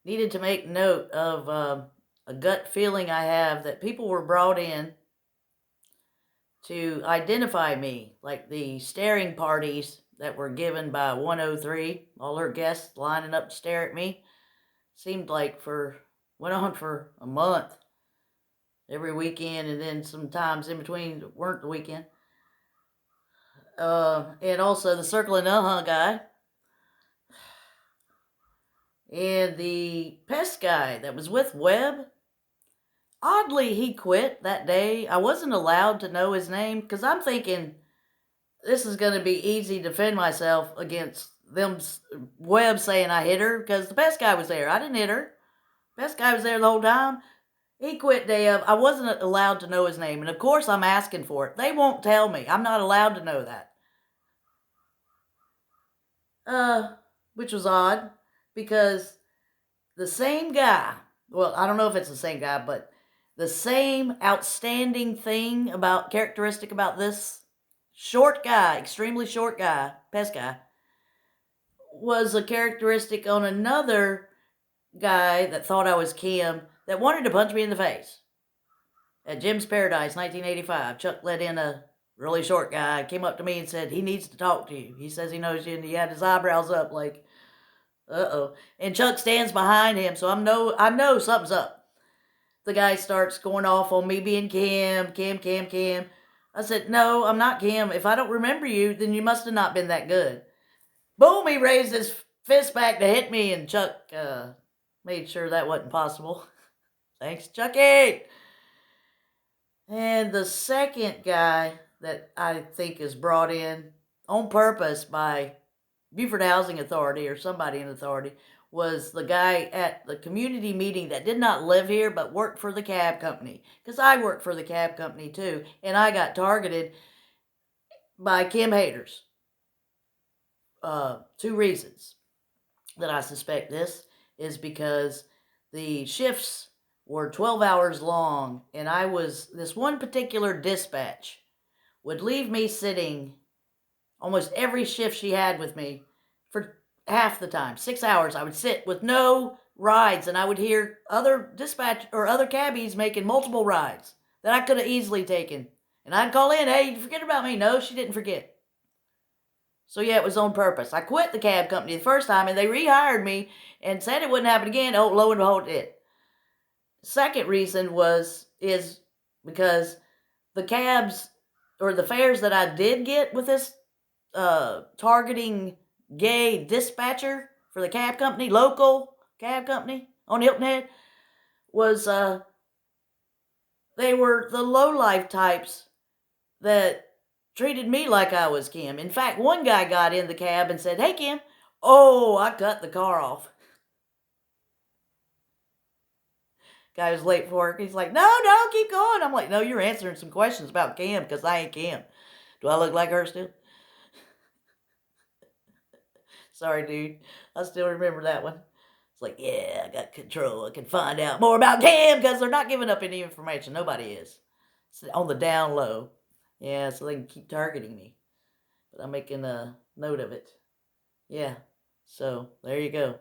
needed to make note of a gut feeling I have that people were brought in to identify me, like the staring parties that were given by 103, all her guests lining up to stare at me. Seemed like went on for a month, every weekend, and then sometimes in between that weren't the weekend. And also the circle and guy, and the pest guy that was with Webb. Oddly, he quit that day. I wasn't allowed to know his name because I'm thinking this is going to be easy to defend myself against them. Webb saying I hit her because the pest guy was there. I didn't hit her. Pest guy was there the whole time. He quit day of. I wasn't allowed to know his name, and of course I'm asking for it. They won't tell me. I'm not allowed to know that. Which was odd because the same guy. Well, I don't know if it's the same guy, but the same outstanding thing about characteristic about this short guy, extremely short guy, pest guy, was a characteristic on another guy that thought I was Kim that wanted to punch me in the face. At Jim's Paradise, 1985, Chuck let in a really short guy, came up to me and said, he needs to talk to you. He says he knows you, and he had his eyebrows up like, uh-oh. And Chuck stands behind him, so I know something's up. The guy starts going off on me being Kim, Kim, Kim, Kim. I said, no, I'm not Kim. If I don't remember you, then you must have not been that good. Boom, he raised his fist back to hit me, and Chuck made sure that wasn't possible. Thanks, Chucky. And the second guy that I think is brought in on purpose by Beaufort Housing Authority or somebody in authority was the guy at the community meeting that did not live here but worked for the cab company. Because I work for the cab company too, and I got targeted by Kim haters. Two reasons that I suspect this is because the shifts were 12 hours long, and this one particular dispatch would leave me sitting almost every shift she had with me for half the time, 6 hours. I would sit with no rides, and I would hear other dispatch or other cabbies making multiple rides that I could have easily taken. And I'd call in, hey, you forget about me. No, she didn't forget. So yeah, it was on purpose. I quit the cab company the first time, and they rehired me and said it wouldn't happen again. Oh, lo and behold, it. Second reason is because the cabs or the fares that I did get with this targeting gay dispatcher for the cab company, local cab company on Hilton Head, was they were the low-life types that treated me like I was Kim. In fact, one guy got in the cab and said, hey, Kim. Oh, I cut the car off. Guy was late for work. He's like, no, keep going. I'm like, no, you're answering some questions about Kim because I ain't Kim. Do I look like her still? Sorry, dude. I still remember that one. It's like, yeah, I got control. I can find out more about Kim because they're not giving up any information. Nobody is. It's on the down low. Yeah, so they can keep targeting me. But I'm making a note of it. Yeah. So there you go.